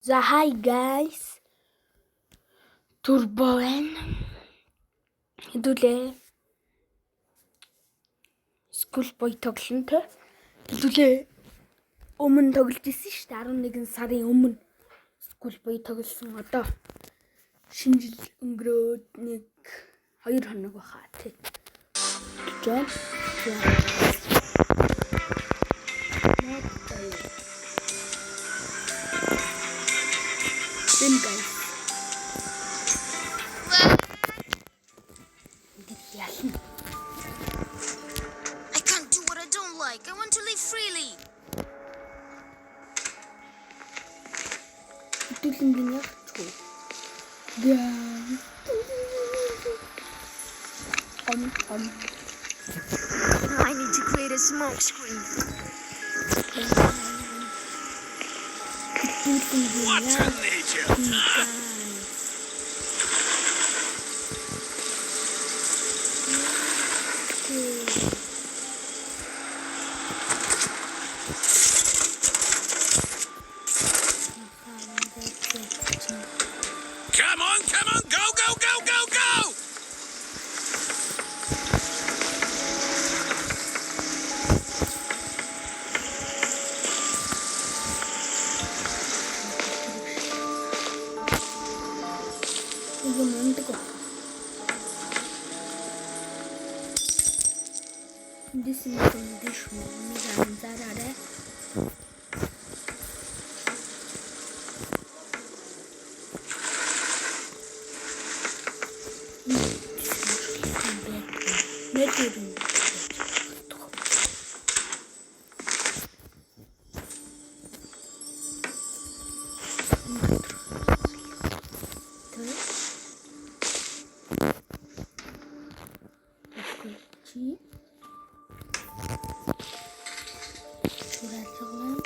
So hi guys, Turbo байна. Хэдүүлээ скул бой тоглоно те. Хэдүүлээ өмнө тоглож ирсэн шүү дээ. 11 сарын өмнө скул бой тоглосон. Одоо шинэ жил өнгөрөөд 1-2 хоног баха те. Жон. Then guys. I can't do what I don't like. I want to live freely. Хэдүүлэн яг чуу. Guys. I need to create a smoke screen. What a nature! Come on, go, go, go, go, go! 이거 뭔데고? 근데 쓰면 되시면 내가 안 잘하래. 내 둘은 그렇지. 보라색은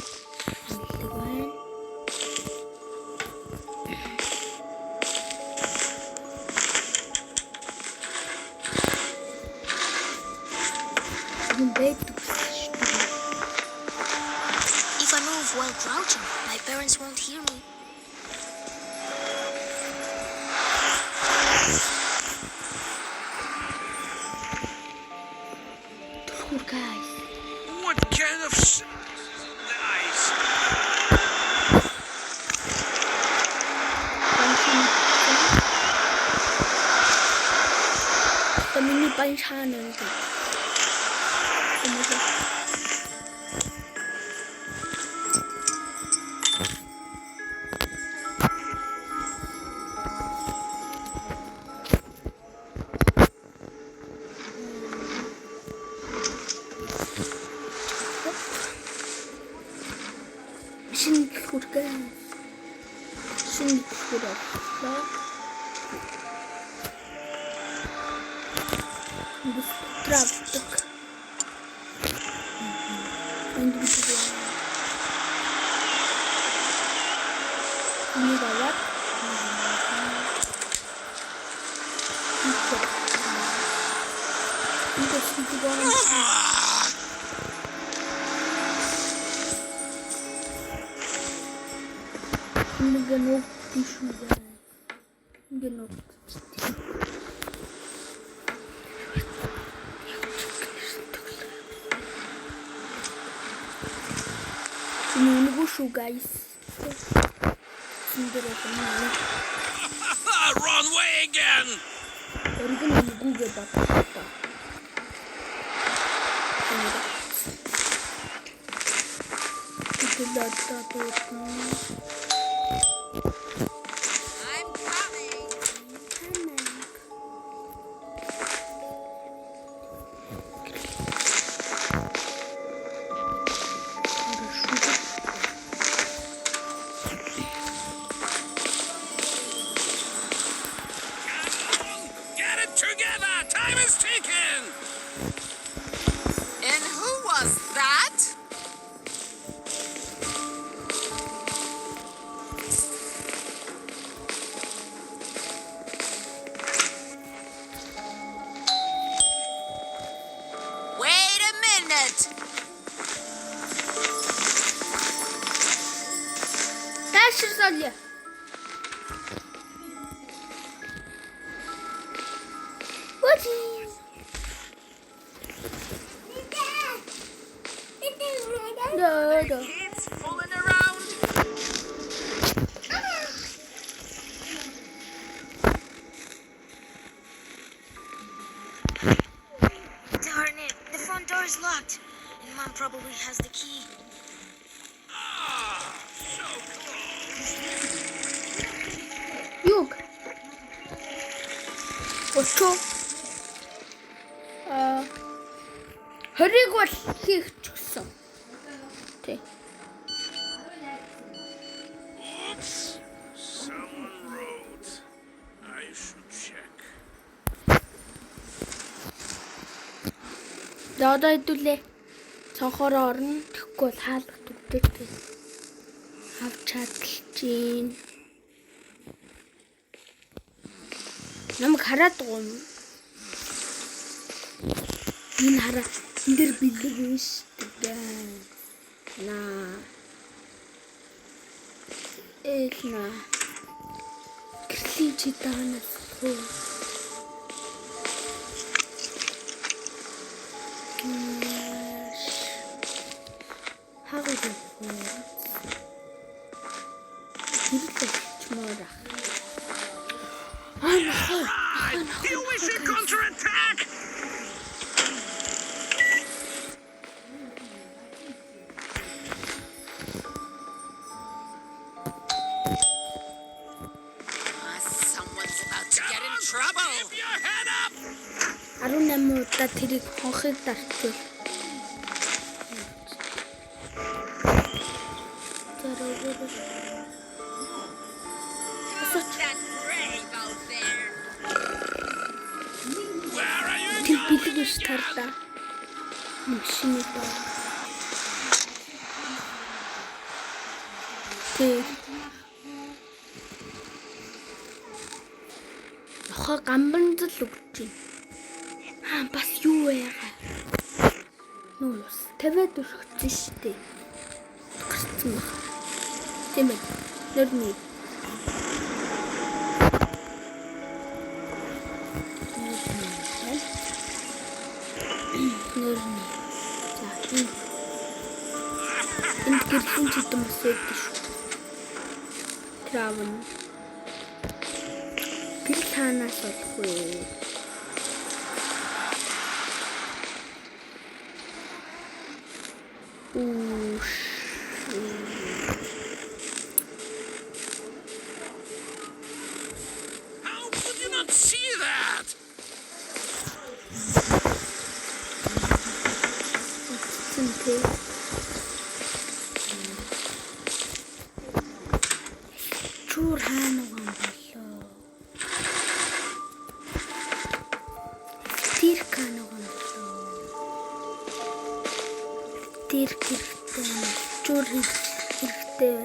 이쪽은 지금 매도 If I move while crouching, my parents won't hear me. guys. What kind of nice? 미니 반찬은 그. 신기루가 Трафтик. Не давай. Genug die Schuhe. Genug. Guys. Wrong way again! I'm coming. Get it together! Time is ticking! And who was that? Wait a minute. That's just олё. Вати. Да. Kids fooling around. Darn it, the front door is locked. And Mom probably has the key. Ah, so close. Юг. Очоо. 20-ыг бол хийх ч гэсэн. Тэ. Oops. Someone wrote. I should check. За одоо хэдүүлээ. Цонхоор орно. Тэгэхгүй бол хаалга төгдөг. Авч чадлж гин. Намайг хараад байгаа юм. Энэ хараа. Энд дэр бэлэг юм шүү дээ. Наа. Элна. Гэрлийн чи даанаас хөө. Хагад хөө. Ирэлтчмээр. Do you wish to counterattack? Someone's about to get in trouble. Keep your head up. 18 удаа тэрийг хонхыг дарчихвал. That brave out there. Where are you Тэр going? бэлэг ш тарлаа. Машины ба. Тэг. Нохоо гамбанзал өгч байна. Бас юу яага. Нүүс 50-д өргөцсөн штэ. Гарцсан баг. Тийм ээ. Нөрний. Нөрний. За. Энд гэрхэн чидэм бас байдаг шүү. Травн. Гэр танаас болохгүй. How could you not see that? Цэнтэй. Чуур хаана гом болоо. Тэр хаана гом болоо. Тэр хэрэгтэй. Чуур хэрэгтэй.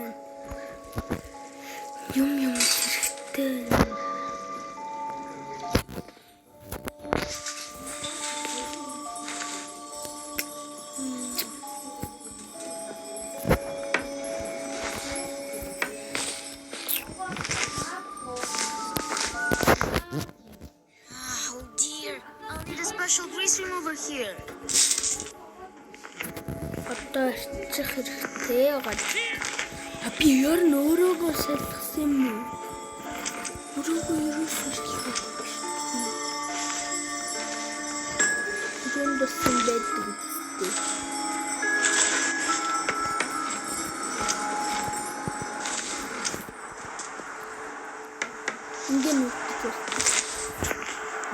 Юм хэрэгтэй. Oh dear, I'll need a special grease remover here. Одоо арчих хэрэгтэй гад. Би яар нөөрөөгөө салхсан юм уу? Өөрөөгөө ерөөсөө салхсан. Энд басан байдаг үстэй. Ингээд нүгтэй.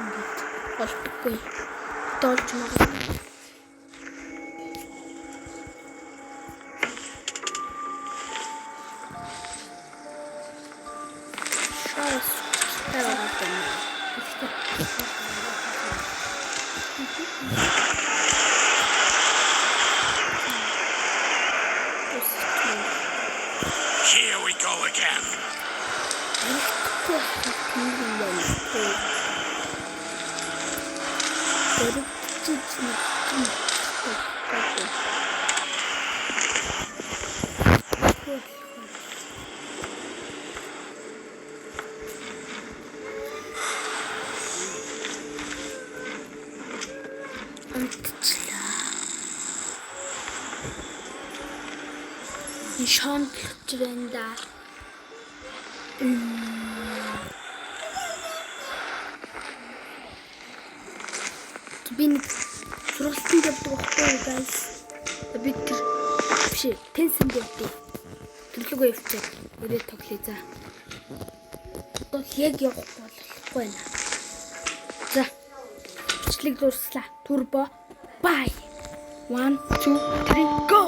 Ингээд болтгүй. Доолж магадгүй. Here we go again. Шондлож байна да. Би нэг сургалтанд явдаг байхгүй guys. Би тэр биш тенсэн явдаг. Төрлөгөө явчихад өрөө тоглоё за. Одоо яг явах болохгүй байна. За. Бичлэг дуслаа. Турбо. Bye. 1 2 3 go.